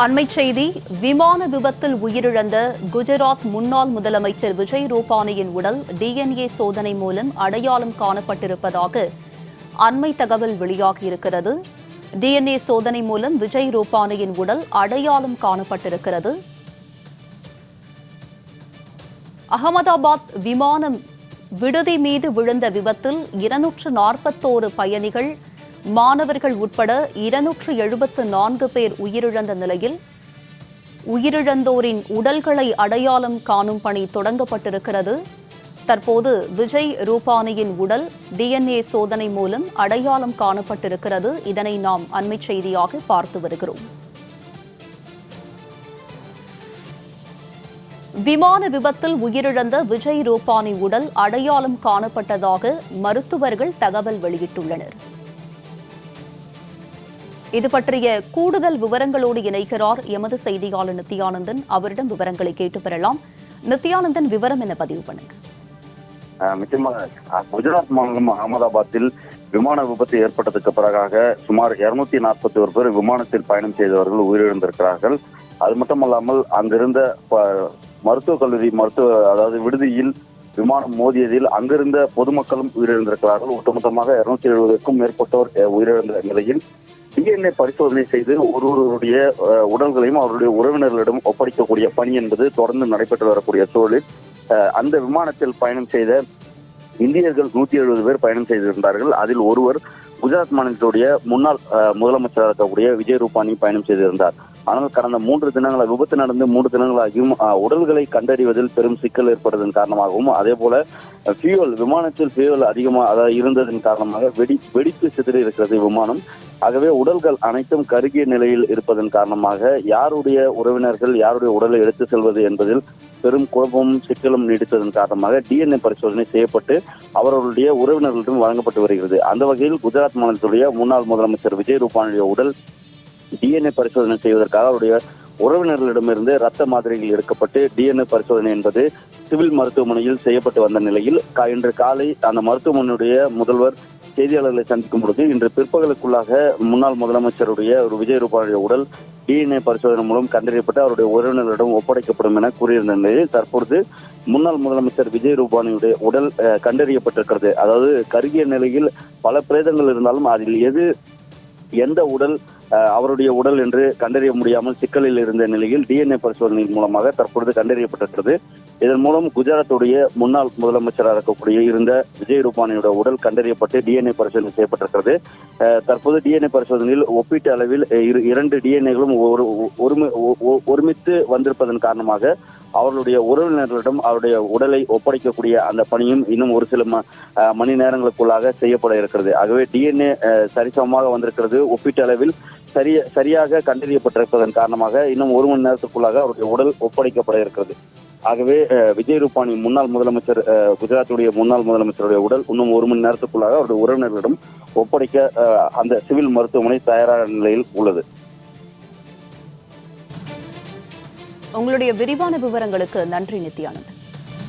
அண்மைச் செய்தி. விமான விபத்தில் உயிரிழந்த குஜராத் முன்னாள் முதலமைச்சர் விஜய் ரூபானியின் உடல் DNA சோதனை மூலம் அடையாளம் காணப்பட்டிருப்பதாக அண்மை தகவல் வெளியாகியிருக்கிறது. DNA சோதனை மூலம் விஜய் ரூபானியின் உடல் அடையாளம் காணப்பட்டிருக்கிறது. அகமதாபாத் விமானம் விடுதி மீது விழுந்த விபத்தில் 241 பயணிகள், மாணவர்கள் உட்பட 274 பேர் உயிரிழந்த நிலையில் உயிரிழந்தோரின் உடல்களை அடையாளம் காணும் பணி தொடங்கப்பட்டிருக்கிறது. தற்போது விஜய் ரூபானியின் உடல் DNA சோதனை மூலம் அடையாளம் காணப்பட்டிருக்கிறது. இதனை நாம் அண்மைச் செய்தியாக பார்த்து வருகிறோம். விமான விபத்தில் உயிரிழந்த விஜய் ரூபானி உடல் அடையாளம் காணப்பட்டதாக மருத்துவர்கள் தகவல் வெளியிட்டுள்ளனர். இது பற்றிய கூடுதல் விவரங்களோடு இணைக்கிறார் எமது செய்தியாளர் நித்யானந்தன். அவரிடம் விவரங்களை கேட்டு பெறலாம். நித்யானந்தன், விவரம் என்ன பதிவு பண்ணுங்க. நிச்சயமாக குஜராத் மாநிலம் அகமதாபாத்தில் விமான விபத்து ஏற்பட்டதுக்கு பிறகாக சுமார் 241 பேர் விமானத்தில் பயணம் செய்தவர்கள் உயிரிழந்திருக்கிறார்கள். அது மட்டுமல்லாமல் அங்கிருந்த மருத்துவக் கல்லூரி அதாவது விடுதியில் விமானம் மோதியதில் அங்கிருந்த பொதுமக்களும் உயிரிழந்திருக்கிறார்கள். ஒட்டுமொத்தமாக 270க்கும் மேற்பட்டோர் உயிரிழந்த நிலையில் DNA பரிசோதனை செய்து ஒருவருடைய உடல்களையும் அவருடைய உறவினர்களிடம் ஒப்படைக்கக்கூடிய பணி என்பது தொடர்ந்து நடைபெற்று வரக்கூடிய சூழலில் அந்த விமானத்தில் பயணம் செய்த இந்தியர்கள் 170 பேர் பயணம் செய்திருந்தார்கள். அதில் ஒருவர் குஜராத் மாநிலத்துடைய முன்னாள் முதலமைச்சராக இருக்கக்கூடிய விஜய் ரூபானி பயணம் செய்திருந்தார். ஆனால் கடந்த 3 தினங்கள் விபத்து நடந்து 3 தினங்களாகியும் உடல்களை கண்டறிவதில் பெரும் சிக்கல் ஏற்படுவதன் காரணமாகவும், அதே போல விமானத்தில் ஃபியூவல் அதிகமாக இருந்ததன் காரணமாக வெடித்து சிதறி இருக்கிறது விமானம். ஆகவே உடல்கள் அனைத்தும் கருகிய நிலையில் இருப்பதன் காரணமாக யாருடைய உறவினர்கள் யாருடைய உடலை எடுத்து செல்வது என்பதில் பெரும் குழப்பமும் சிக்கலும் நீடித்ததன் காரணமாக DNA பரிசோதனை செய்யப்பட்டு அவர்களுடைய உறவினர்களிடம் வழங்கப்பட்டு வருகிறது. அந்த வகையில் குஜராத் மாநிலத்துடைய முன்னாள் முதலமைச்சர் விஜய் ரூபானியுடைய உடல் DNA பரிசோதனை செய்வதற்காக அவருடைய உறவினர்களிடமிருந்து ரத்த மாதிரிகள் எடுக்கப்பட்டு DNA பரிசோதனை என்பது சிவில் மருத்துவமனையில் செய்யப்பட்டு வந்த நிலையில் இன்று காலை அந்த மருத்துவமனையுடைய முதல்வர் செய்தியாளர்களை சந்திக்கும் பொழுது இன்று பிற்பகலுக்குள்ளாக முன்னாள் முதலமைச்சருடைய விஜய் ரூபானியுடைய உடல் DNA பரிசோதனை மூலம் கண்டறியப்பட்டு அவருடைய உறவினர்களிடம் ஒப்படைக்கப்படும் என கூறியிருந்த நிலையில் தற்பொழுது முன்னாள் முதலமைச்சர் விஜய் ரூபானியுடைய உடல் கண்டறியப்பட்டிருக்கிறது. அதாவது கருகிய நிலையில் பல பிரேதங்கள் இருந்தாலும் அதில் எந்த உடல் அவருடைய உடல் என்று கண்டறிய முடியாமல் சிக்கலில் இருந்த நிலையில் DNA பரிசோதனையின் மூலமாக தற்பொழுது கண்டறியப்பட்டிருக்கிறது. இதன் மூலம் குஜராத்துடைய முன்னாள் முதலமைச்சராக இருக்கக்கூடிய இருந்த விஜய் ரூபானியோட உடல் கண்டறியப்பட்டு DNA பரிசோதனை செய்யப்பட்டிருக்கிறது. தற்போது DNA பரிசோதனையில் ஒப்பீட்டு அளவில் 2 DNAகளும் ஒருமித்து வந்திருப்பதன் காரணமாக அவர்களுடைய உறவினர்களிடம் அவருடைய உடலை ஒப்படைக்கக்கூடிய அந்த பணியும் இன்னும் ஒரு சில மணி நேரங்களுக்குள்ளாக செய்யப்பட இருக்கிறது. ஆகவே DNA சரிசமமாக வந்திருக்கிறது. ஒப்பீட்டு அளவில் சரியாக கண்டறியப்பட்டிருப்பதன் காரணமாக இன்னும் 1 மணி நேரத்துக்குள்ளாக அவருடைய உடல் ஒப்படைக்கப்பட இருக்கிறது. ஆகவே விஜய் ரூபானி முன்னாள் முதலமைச்சர் குஜராத்துடைய முன்னாள் முதலமைச்சருடைய உடல் இன்னும் 1 மணி நேரத்துக்குள்ளாக அவருடைய உறவினர்களிடம் ஒப்படைக்க அந்த சிவில் மருத்துவமனை தயாரான நிலையில் உள்ளது. உங்களுடைய விரிவான விவரங்களுக்கு நன்றி நித்யானந்தன்.